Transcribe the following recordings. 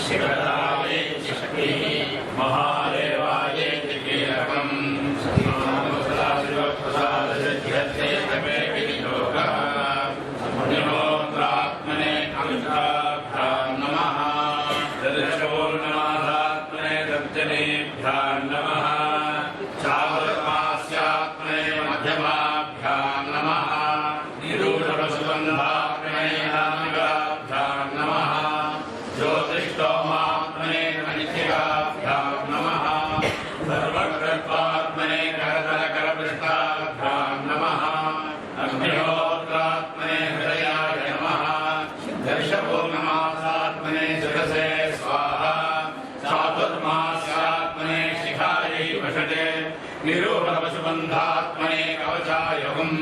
शिवराये शक्ति महादेवाय कीलकम् सदाशिवप्रसादसिद्ध्यर्थे तमे विनियोगः पुण्योऽत्रात्मने अमिताभ्यां नमः दर्शपूर्णमासात्मने दर्जनेभ्यां नमः चातुर्मास्यात्मने मध्यमाभ्यां नमः निरूढवसुगन्धात्मने नामिकाभ्यां नमः ज्योतिष्टोमात्मने मणिशिखाभ्यां नमः सर्वकृत्वात्मने करतलकरपृष्ठाभ्यां नमः अग्निहोत्रात्मने हृदयाय नमः दर्शपूर्णमासात्मने शिरसे स्वाहा चातुर्मास्यात्मने शिखायै वषटे निरूढवसुगन्धात्मने कवचाय हुम्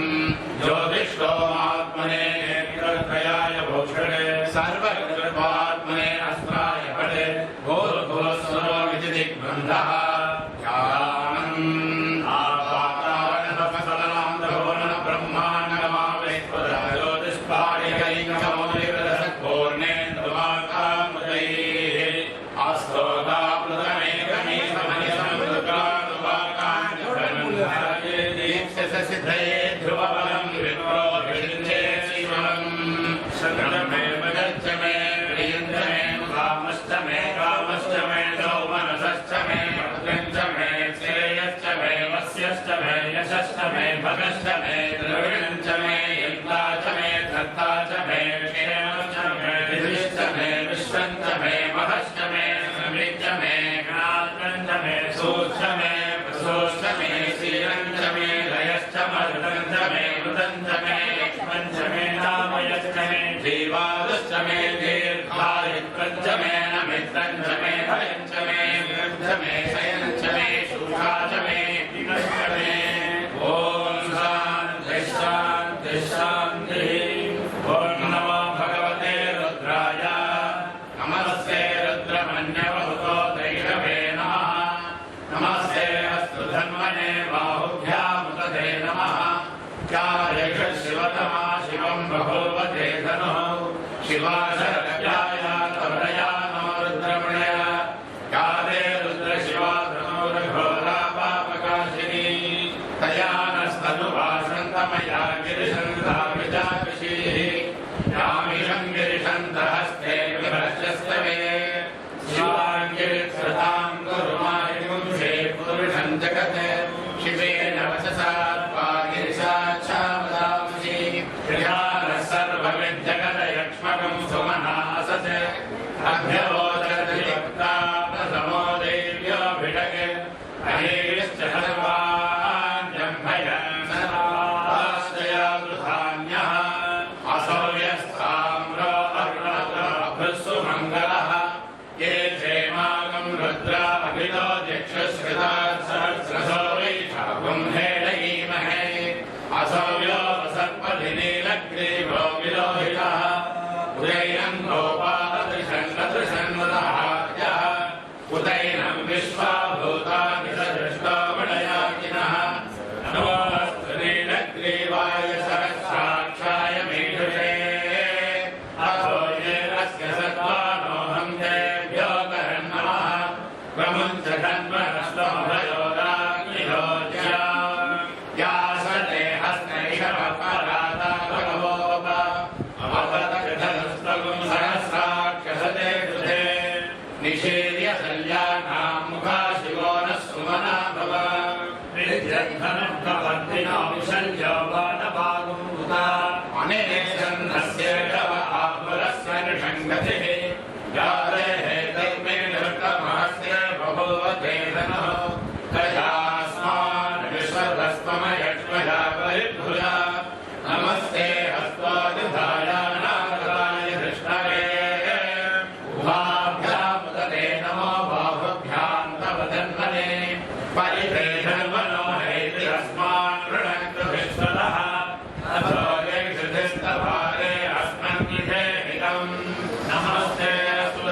ज्योतिष्टोमात्मने नेत्रत्रयाय भूषणे सर्वकृत्वात्मने अस्त्राय पटे भूर्भुवस्सुरोमिति दिग्बन्धः ध्यानम् आपातारणतपसदनान्तर्वणन ब्रह्माण्डमावेश्वरः ज्योतिष्पाणिकैकमौलिरसत्पूर्णेन्दुमाकामृतैः आस्तोताप्लुतमेकमेकमनिसंवृतानुवाकान्यदीक्षससिद्धये ध्रुवबलं विप्रो विषिञ्चे शिवम् शरणमे भजश्च मे प्रियञ्च मे कामश्च मे सौमनसश्च मे भद्रञ्च मे श्रेयश्च मे वस्यश्च मे यशश्च मे भगश्च मे द्रविणञ्च मे यन्ता च मे धर्ता च मे क्षेमश्च मे विधिश्च मे विश्वञ्च मे महश्च मे समिच्च मे ज्ञात्रञ्च मे सूच्च मे प्रसूच्च मे शीलञ्च मे लयश्च मरुतञ्च मे मृतञ्च मे यक्ष्मञ्च मे नामयश्च मे जीवादश्च मे दीर्घायुत्रञ्च मे नमित्रञ्च मे भयञ्च मे ग्रन्थ मे शयनञ्च मे शूषा च मे पिनश्च मे ॐ शान्तिः शान्तिः शान्तिः ॐ नमो भगवते रुद्राय नमस्ते रुद्रमन्यवहुतो दैरवे नमः नमस्ते अस्तु धन्वने बाहुभ्यामुदते नमः चार्यष शिवतमा शिवं बभूवते धनुः शिवाशरत्याय तवरया नो रुद्रमणय काले रुद्रशिवा धनुर्घोरा पापकाशिनी तया नस्तनुभाषन्तमया गिरिशन्ताभिजापिषीः यामिषं गिरिशन्तहस्ते विभ्रश्यस्तवे शिवाङ्गिरित्सृतां कुरुमारिपुंसे पुरुषं जगत् शिवेन वचसा त्वा गिरिशाच्छामदांसि ध्यानः सर्वविद्जगदयक्ष्मकं सुमनासत् अभ्यवोचरतिभक्ता प्रसमो देव्योऽभिषक् अहेश्च सर्वाण्यम्भयन् सर्वाश्रयागृहान्यः असौर्यस्ताम्रो अरुणभृत्सु मङ्गलः ये क्षेमागं रुद्रा अभितो दिक्षुश्रिता सहस्रशो वैशाखं हेळयीमहे असौर्यो सर्पधिनीलग्रीवो विलोहितः उदैनं गोपालदृशन्नदृशन्वदः उदैनं विश्वाभूतानि सदृष्टो विडयाकिनः नमोऽस्तु नीलग्रीवाय सहस्राक्षाय मीढुषे अथो ये अस्य सत्त्वानोऽहं तेभ्यो करन् नमः प्रमुञ्च धन्वनस्तोभयोदाग्निहोज्या यासते हस्तैषवपराता भगवोप अवतकृतस्तगुं सहस्राक्षसते कृते निषेद्य सल्यानां मुखा शिवो नः सुमना भव नित्यद्धनुर्भवर्तिनो विशल्यो वानभागुं मुदा अनेक्षन्नस्य शव आपुरस्य निषङ्गतिः यादेः तन्मे नृतमहस्य बभूवते धनुः तयास्मान् विश्वधस्त्वमयक्ष्मया परिभुजा नमस्ते हस्त्वादिधायानाथाय कृष्णवे उभाभ्यामुदते नमो बाहुभ्यां तव धन्वने परिते धन्वनो हैति अस्मान् वृणक्तु विश्वतः अथो यक्षुधिस्तभारे अस्मन्निषे हितम् नमस्ते अस्तु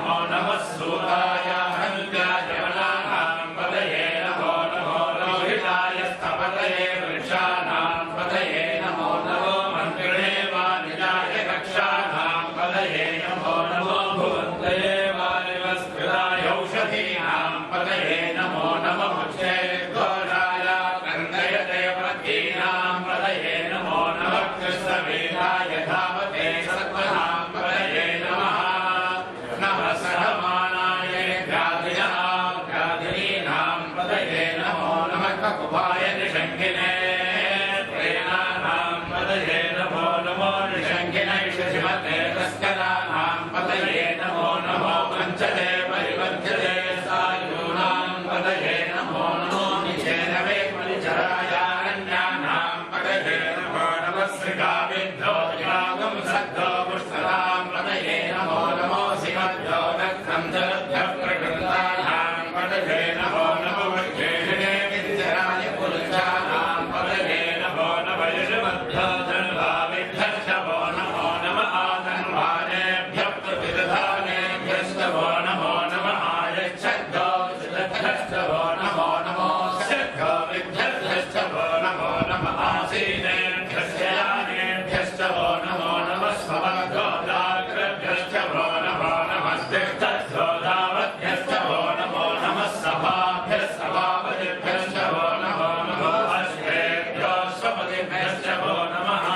नमो नमः सूताय हन्त्याय वनानां पतये नमो नमो रोहिताय स्थपतये वृक्षाणां पतये नमो नमो मन्त्रिणे वानिजाय कक्षाणां पतये नमो नमो भुवन्तये वानिवस्कृताय औषधीनां पतये नमो नमः उच्चैर्घोषाय कर्णयते प्रतीनां पतये नमो नमः कृष्णवेदाय धावते सत्त्वनां पतये नमः नमः सहमानाय व्याधिनीनां पतये नमो नमः ककुभाय निषङ्गिने प्रेणानां पतये नमो नमो निषङ्गिने शिशिमते तस्कराणां पतये नमो नमो पञ्चदे परिवर्ध्यते सायूनां पतये नमो नमो निचेनवे परिचरायारण्यानां पतये नमो नमः श्रीकाविद्धो यागं सद्धो पुष्करां पतये नमो नमो सिमद्धो दग्धं जलभ्यः प्रकृतानां पतये नमो नमो वज्रेषणे विद्यराय पुरुषाणां पतये नमो नमः यशमद्धो धन्वाविभ्यश्च वो नमो नमः आधन्वानेभ्यः प्रतिदधानेभ्यश्च वो नमो नमः आयच्छद्धो विदग्धश्च वो नमो नमो शद्धो विद्यभ्यश्च वो नमो नमः आसीनेभ्यश्च यानेभ्यश्च वो नमो नमः स्वभगोदाग्रभ्यश्च वो नमो नमः तिष्ठद्धोदावद्भ्यश्च वो नमो नमः सभाभ्यः सभापतिभ्यश्च वो नमो नमः अश्वेभ्यो स्वपतिभ्यश्च वो नमः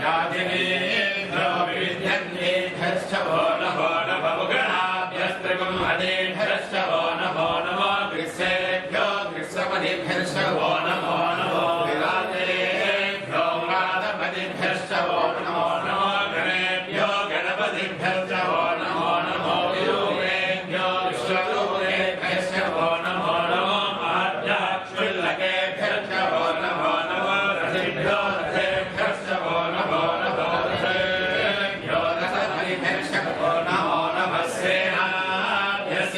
व्याधिनेभ्यो विविध्यन्येभ्यश्च वो नमो नमः उगणाभ्यस्त्रिगुंहनेभ्यश्च वो नमो नमः ग्रीष्मेभ्यो ग्रीष्मपतिभ्यश्च वो नमो नमो विरातेभ्यो व्रातपतिभ्यश्च वो नमो नमो गणेभ्यो गणपतिभ्यश्च वो नमो नमो विदूरेभ्यो विश्वदूरेभ्यश्च वो नमो नमो आद्याक्षुल्लकेभ्यश्च वो नमो नमो रथेभ्यो रथेभ्यश्च वो नमो नमो रथेभ्यो रथपतिभ्यश्च वो नमो नमः सेनाभ्यश्च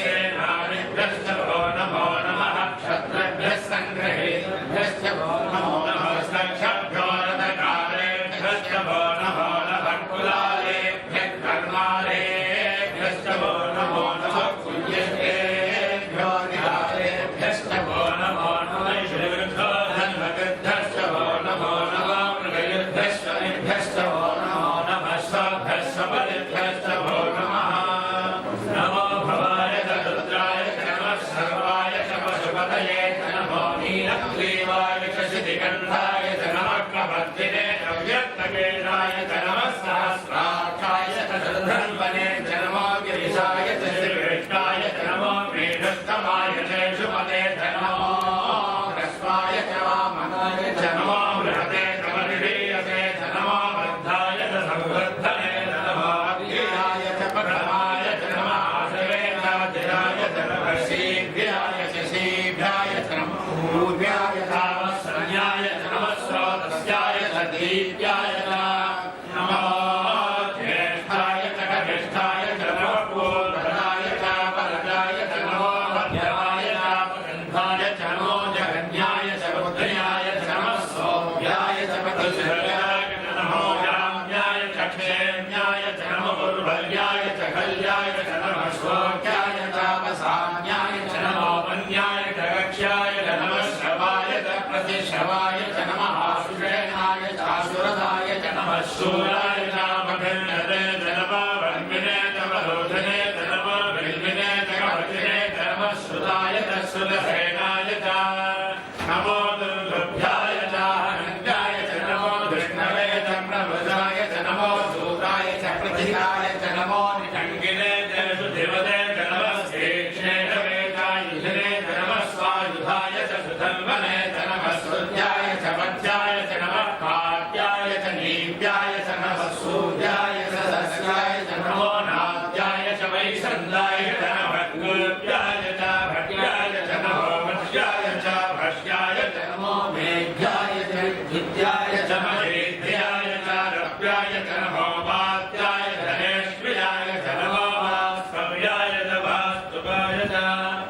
वो नमो नमः क्षत्रभ्यः सङ्ग्रहेभ्यश्च वो नमो नमः सक्षभ्यो रथकारेभ्यश्च वो नमो नमः कुलालेभ्यः कर्मालेभ्यश्च वो नमो नमः कुल्येभ्यो निहारेभ्यश्च वो नमो नमः श्रीवृद्धो धन्वकृद्धश्च वो नमो नमः मृगयुद्धश्वभ्यश्च वो नमो नमः स्वभ्यश्च पतिभ्यश्च वो नमः नमो भवाय रुद्राय च नमः सर्वाय च पशुपतये च नमो नीलग्रीवाय च शितिकण्ठाय च नमः प्रवर्तिने व्यक्तकेशाय च नमः सहस्राक्षाय च धन्वने च नमो गिरिशाय च श्रीकृष्णाय च नमो मेढस्तमाय च शुमते च नमो ह्रस्वाय च वामनाय च नमो बृहते च मनिषीयसे च नमो वृद्धाय च संवृद्धने च नमो अव्ययाय च प्रथमाय च नमः आशवे च धिराय च नमः शीघ्राय च शीघ्राय च नमः ऊर्ध्याय च संज्ञाय च नमः स्रोतस्याय च दीप्याय च नमः ज्येष्ठाय च कनिष्ठाय च नमः पूर्वजाय च परजाय च नमो मध्यमाय च पगन्धाय च नमो जगन्याय च बुद्ध्याय च नमः सौम्याय च पतुश्रयाय च नमो याम्याय च क्षेम्याय च नमः पूर्वल्याय च कल्याय च नमः श्लोक्याय च वसान्याय च नमो वन्याय च कक्ष्याय च नमः श्रवाय च प्रतिश्रवाय च नमः आशुषेणाय च आशुरदाय च नमः शूराय च मघन्यते च नमः वन्मिने च वरोधने च नमः विल्मिने च कवचिने च नमः श्रुताय च श्रुतसेनाय च नमो दुर्लभ्याय च अनन्याय च नमो विष्णवे च प्रभुजाय च नमो सूताय च प्रतिहाय च नमो निषङ्गिने च सुधिवते च नमः श्रीक्ष्णेशवे च युधिने च नमः स्वायुधाय च सुधन्वने च नमः स्तुत्याय च वध्याय च नमः काट्याय च नीप्याय च नमः सूर्याय च सस्याय च नमो नाद्याय च वैशन्दाय च नमः गुप्याय च भट्याय च नमो मत्स्याय च भष्याय च नमो मेघ्याय च विद्याय च महेद्याय च रव्याय च नमो वाद्याय च नेष्व्याय च नमो वास्तव्याय च वास्तुवाय च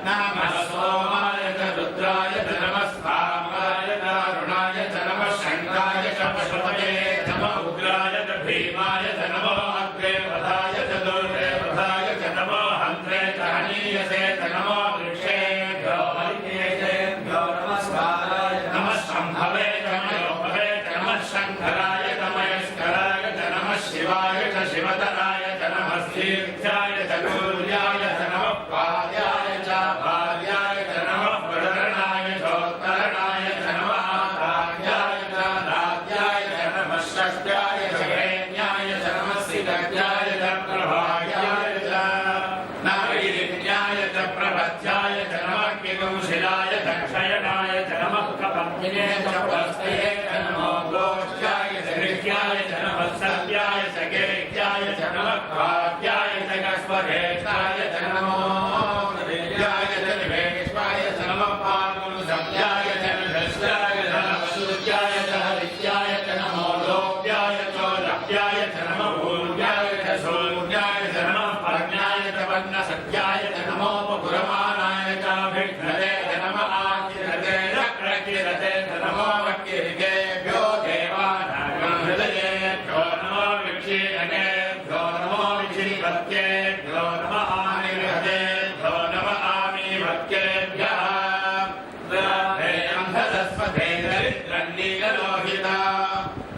नमः सोमाय च रुद्राय च नमः स्थाम्राय च अरुणाय च नमः शङ्काय च पशुपते नमः उग्राय च भीमाय च नमो अग्रे वधाय च दुर्गे वधाय वाहिने च पुरस्तये च नमो गोष्ठाय च हृद्याय च नमः सत्याय च गेह्याय च नमः काव्याय च कस्मरेशाय च नमो हृद्याय च निवेश्वाय च नमः पार्वणसत्याय च नभस्याय च नमः सूर्याय च हरित्याय च नमो लोक्याय च लक्ष्याय च नमः भूर्याय च सूर्याय च नमः पर्ण्याय च वर्णसत्याय च नमो पुरमाणाय च विघ्नते च नमः आकिरते चक्रकिरते च नमो वक्किरिकेभ्यो देवानां हृदयेभ्यो नमो विक्षीणकेभ्यो नमो विक्षिपत्येभ्यो नमः आनिर्हतेभ्यो नमः आमीवक्केभ्यः सरस्वते दरिद्रन्नीललोहिता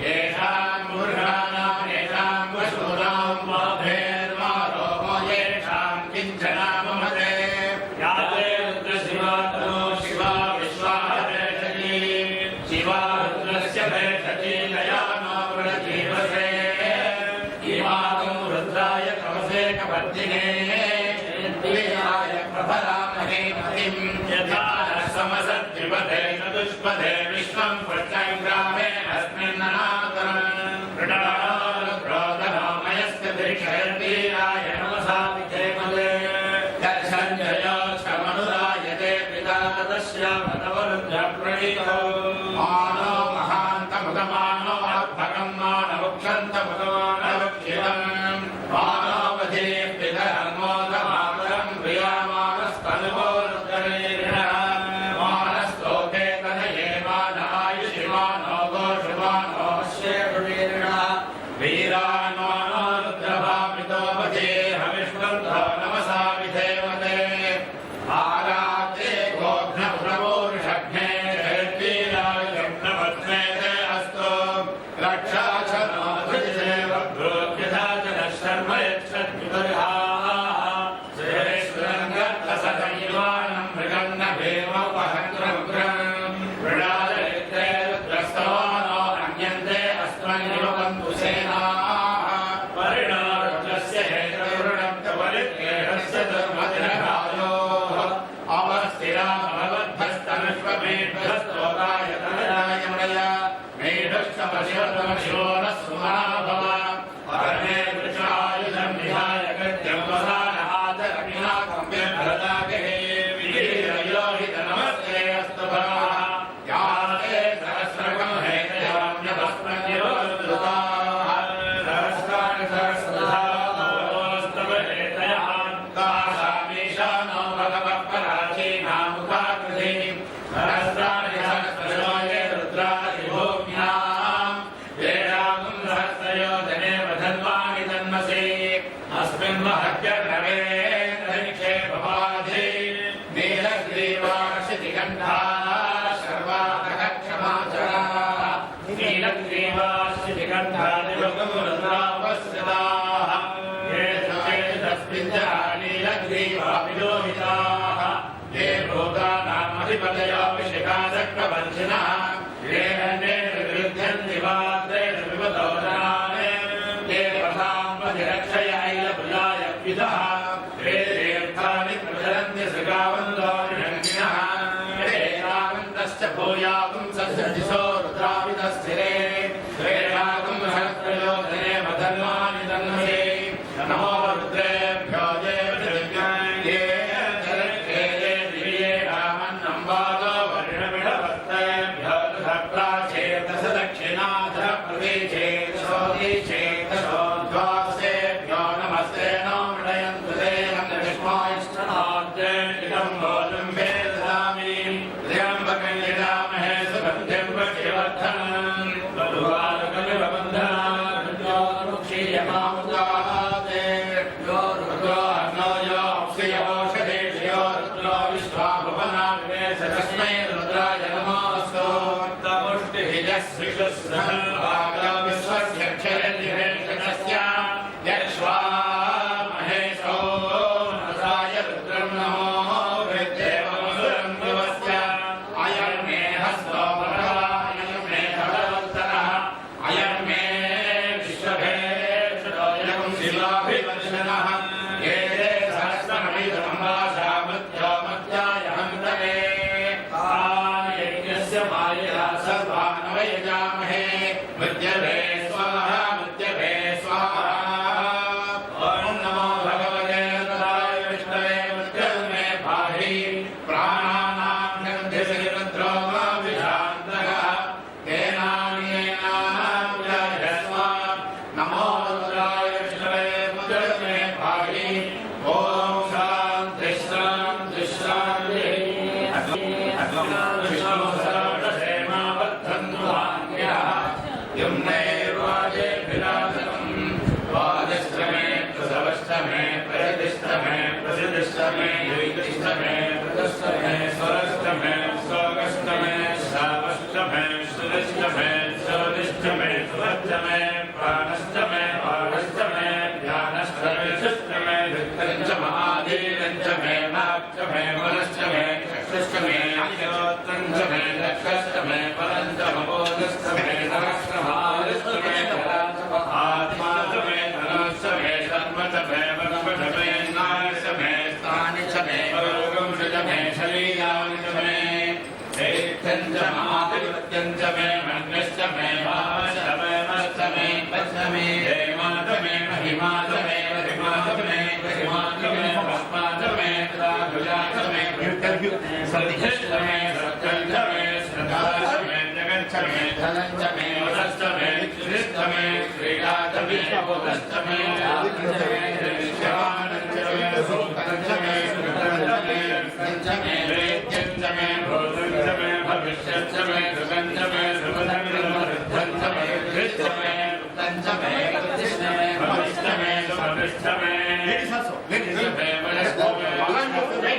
येषां मूर्धानां येषां वशूनां माभेर्मारोहो येषां किञ्चनामहते याते रुद्रशिवा तनो शिवा विश्वाभेषजी शिवा रुद्रस्य भेषजी लयानो वृणजीवसे इमाकं रुद्राय कवसे कवर्धिने इंद्रियाय प्रभरामहे मतिं यथा समसद्विपदे चतुष्पदे विश्वं प्रत्यङ्ग्रामे अस्मिन्ननातरम् मृडारोदनामयस्य दीक्षयन्तीराय नमसा विजयमले दर्शञ्जयो क्षमनुरायते पिता तस्यामतवरुद्रप्रणीतो मानो महान्तमुदमानो भगं मानमुक्षन्तमुदमानवक्षितम् मानवधे पितरमोदमातरं प्रियामानस्तनुवो रुद्रनेरिणः मानस्तोके तनये मानायुषि मानो गोषुमानो श्रेरुणेरिणः वीरान् मानो रुद्रभामितो वधे हविष्वन्तो नमसा विधेवते आराते गोघ्नपुरमोरुषघ्ने जयद्वीराय जम्नपद्मेते अस्तु रक्षा च नो धृतिदेव भ्रोद्यथा च नः शर्म यच्छद्विवर्हाः श्रेष्ठं गर्तसतैवानं मृगन्न भीमोपहन्त्रमुग्रम् मृडादरित्रे रुद्रस्तवानो अन्यन्ते अस्मन्निव बन्धुसेनाः परिणो रुद्रस्य हेतुर्वृणं च परित्रेणस्य दुर्मतिरकायोः अवस्थिरामवद्भस्तनुष्वमेभ्यस्तोकाय तनयाय मृय मेढश्च पश्यतमशिवो नः सुमनाभव परमे वृषायुधं विहाय कृत्यं वसानहातरविनाकं व्यभ्रतागे विधिरयोहित नमस्ते अस्तु भगवः याते सहस्रकं हेतयाम्यभस्मन्निरोद्धताः सहस्राणि सहस्रधास्तव हेतयः तासामीशानो भगवः पराचीनामुखाकृति सहस्राणि सहस्रशोये रुद्रादिभूम्याम् वेदागुं सहस्रयोजने वधन्वानि तन्मसि अस्मिन् महत्यर्णवे धनिक्षेपवाधि नीलग्रीवार्षितिगन्धाः सर्वार्थक्षमाचराः नीलग्रीवार्षितिगन्धादिवगुरुद्रावस्यताः ये सुचेतस्मिञ्जा नीलग्रीवाभिलोहिताः ये भूतानामधिपतयो विशिखाचक्रवर्धिनः ये अन्ये विरुध्यन्ति वात्रे विपतो जनाने ये पथाम्बधिरक्षय ऐलभुजाय विदः ये तीर्थानि प्रचरन्ति सृगावन्दो निरङ्गिणः ये रावन्तश्च भूयागुं सस्यदिशो रुद्रावितस्थिरे ये रागुं सहस्रयोजने वधन्वानि तन्महे नमो रुद्रेभ्यो ये ये दिव्ये रामन्नम्बादो वर्णमिडवर्तयेभ्यो दक्षिणाथ प्रदेशेतसोदीचेतसोद्वासेभ्यो नमस्ते नो मृडयन्तु ते विष्मायष्टनाद्यं बोलं वेददामि त्र्यम्बकं यजामहे सुगन्धिं पुष्टिवर्धनम् बलुवालकमिव बन्धनान्योर्मुक्षीयमामुदाते यो रुद्रो अर्णो यो अप्सियोषधेषयो रुद्रो विश्वाभुवना विवेश तस्मै रुद्राय नमोऽस्तु तमुष्टिः यस्विषुस्रहं विश्वस्य क्षरनिवेशकस्य यक्ष्वा महेशो नसाय रुद्रं नमो वृद्धेवमसुरं दिवस्य अयं मे हस्तो अयं मे भगवत्तरः अयं मे विश्वभेषजोऽयं शिवाभिवर्षणः ये सहस्रमणिधमम्बासा मध्यो मध्याय हन्तवे यज्ञस्य मायया यजामहे मृत्यवे स्वाहा मृत्यवे स्वाहा ओम नमो भगवते रुद्राय विष्णवे मृत्युर्मे पाहि प्राणानां गन्धर्वो वा विशान्तः तेनान्येनां यजस्व नमो रुद्राय विष्णवे मृत्युर्मे पाहि ओम शान्ति शान्ति शान्ति यमुनैर्वाजे विराजतम् द्वादशमे प्रसवष्टमे प्रयतिष्ठमे प्रसिद्धिष्टमे द्वितीष्टमे प्रदष्टमे स्वरष्टमे स्वगष्टमे श्रावष्टमे सुदिष्टमे सुदिष्टमे सुवज्जमे प्राणष्टमे पाणष्टमे ध्यानष्टमे षष्टमे धृतञ्चमादीरञ्चमे नाच्चमे मनश्चमे चक्षुष्टमे अयोत्रञ्चमे लक्षष्टमे परञ्चमबोधष्टमे सहस्रमादिष्टमे आत्माष्टमे धनष्टमे सर्वतमे वनपटमे नाशमे स्थानिचमे परोगंशजमे शलीलानिचमे ऐत्यञ्चमादित्यञ्चमे मन्यश्चमे भावश्चमे मस्तमे पश्चमे हेमातमे महिमातमे महिमातमे महिमातमे भस्मातमे राघुजातमे सतिष्ठमे सत्यञ्चमे श्रद्धाचमे जगच्छमे धनञ्चमे वसश्चमे श्रीष्ठमे श्रीरातमे बोधश्चमे जातञ्चमे श्रीश्यानञ्चमे सूक्तञ्चमे सुगन्धमे सञ्चमे वेद्यञ्चमे भूतञ्चमे भविष्यञ्चमे सुगन्धमे सुगन्धमे वृद्धञ्चमे वृद्धमे वृद्धञ्चमे प्रतिष्ठमे भविष्यमे सुभविष्यमे नित्यमे वनस्पमे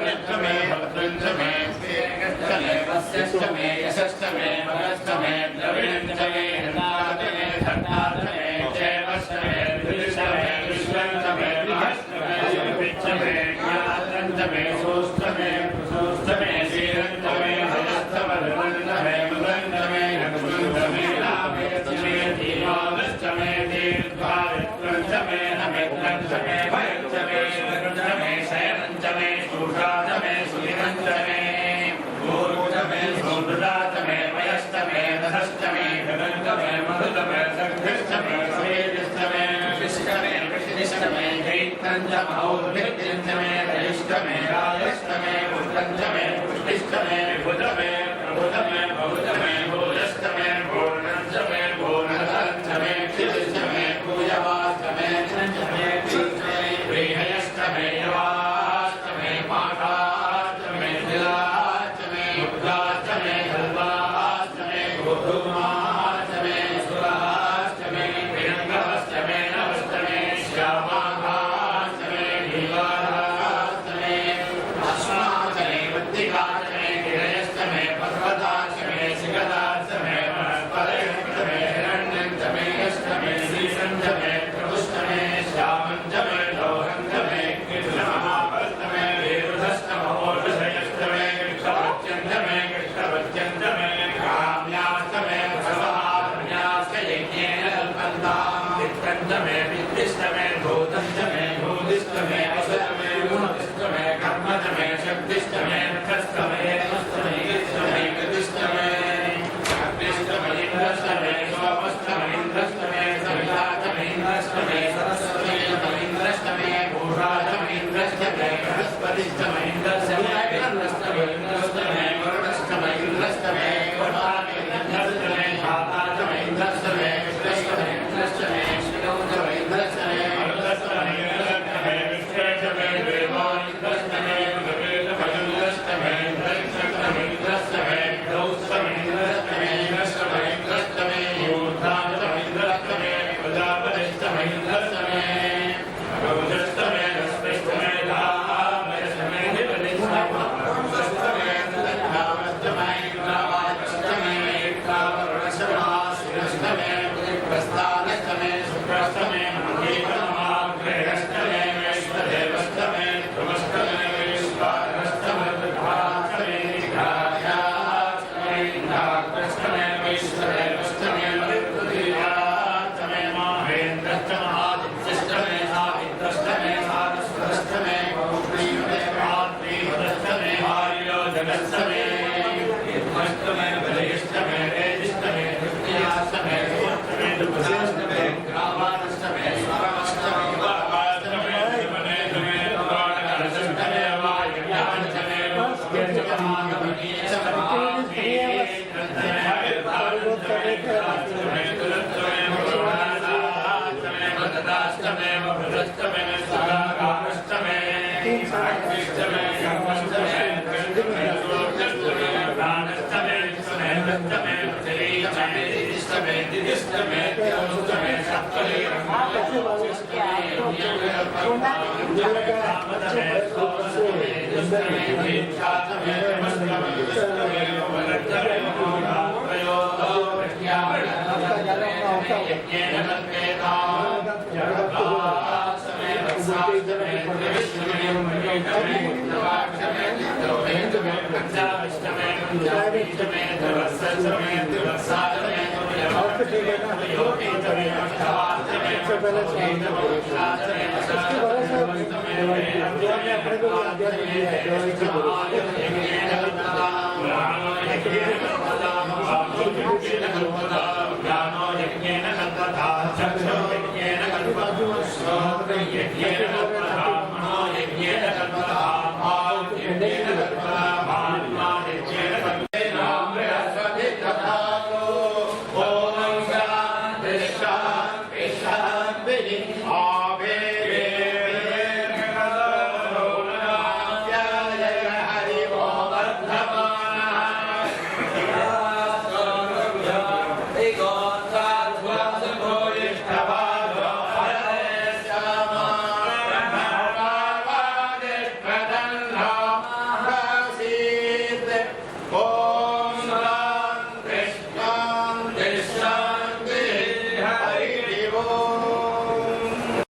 भक्तमे भक्तञ्चमे वेगच्छमे वस्यश्चमे यशश्चमे मगश्चमे द्रविणञ्चमे हृदातमे धन्नातमे चैवश्चमे द्विषमे विश्वञ्चमे महश्चमे विच्छमे ज्ञातञ्चमे सोष्टमे सोष्टमे शीरञ्चमे हयस्थमधुरञ्चमे मुदञ्चमे नकुञ्चमे नाभेचमे धीमावश्चमे दीर्घारित्रञ्चमे नमित्रञ्चमे भयञ्चमे वरुणञ्चमे शयनञ्चमे शूषाचमे सुलिनञ्चमे ऊर्जमे सौदुराचमे वयश्चमे दशश्चमे गगञ्चमे मधुतमे सङ्घिष्टमे स्वेदिष्टमे विशिष्टमे विशिष्टमे दैत्यञ्चमौर्भित्यञ्चमे रयिष्टमे रायष्टमे पुष्टञ्चमे पुष्टिष्टमे विभुतमे प्रभुतमे बहुतमे भोजष्टमे पूर्णञ्चमे पूर्णधरञ्चमे क्षितिष्टमे पूयवाष्टमे चञ्चमे प्रीहयष्टमे यवाष्टमे पाठाष्टमे शिलाष्टमे मुद्राष्टमे हल्वाष्टमे गोधूमाष्टमे सुराष्टमे विरङ्गवष्टमे नवष्टमे श्यामाघाष्टमे नीलाष्टमे अश्वाष्टमे वृत्तिकाष्टमे गिरयष्टमे पर्वताष्टमे शिखराष्टमे वनस्पतयष्टमे हिरण्यञ्चमे अष्टमे श्रीसञ्चमे प्रभुष्टमे श्यामञ्चमे लोहञ्चमे कृष्णमहापष्टमे वीरुधष्टमोषयष्टमे कृष्णवत्यञ्चमे कृष्णवत्यञ्चमे काम्याष्टमे भगवहारण्याष्टयज्ञेन कल्पन्ताम् वित्तञ्चमे वित्तिष्टमे भूतञ्चमे भूतिष्टमे असतमे गुणतिष्टमे कर्मचमे शक्तिष्टमे नखष्टमे नष्टमे इष्टमे कृतिष्टमे अग्निष्टमे इन्द्रष्टमे सोमष्टमे इन्द्रष्टमे सविताष्टमे इन्द्रष्टमे सरस्वती इन्द्रष्टमे भूषाष्टमे इन्द्रष्टमे बृहस्पतिष्टमे इन्द्रष्टमे इन्द्रष्टमे इन्द्रष्टमे वरुणष्टमे इन्द्रष्टमे वरुणाष्टमे इन्द्रष्टमे धाताष्टमे इन्द्रष्टमे विष्णष्टमे इन्द्रष्टमे श्रीगौतमे इन्द्रष्टमे मरुदष्टमे इन्द्रष्टमे विश्वेष्टमे देवो इन्द्रष्टमे विवेकमे इन्द्रष्टमे इन्द्रष्टमे इन्द्रष्टमे गौष्टमे इन्द्रष्टमे इन्द्रष्टमे इन्द्रष्टमे ऊर्ध्वाष्टमे इन्द्रष्टमे प्रजापतिष्टमे इन्द्रष्टमे गौष्टमे रश्मिष्टमे धामष्टमे निपतिष्टमे षष्टमे तद्धामष्टमे इन्द्रावाष्टमे एकवरुणशमाशिरष्टमे प्रस्थानष्टमे शुक्राष्टमे महेकमाग्रहष्टमे वैश्वदेवष्टमे ध्रुवष्टमे वैश्वानष्टमे तद्धाष्टमे निघायाष्टमे इन्द्राग्रष्टमे वैश्वदेवष्टमे मरुत्तुतीयाष्टमे माहेन्द्रष्टमादित्यष्टमे सावित्रष्टमे सारस्वतष्टमे गौरीदेवात्रीवदष्टमे आर्योजनष्टमे Oh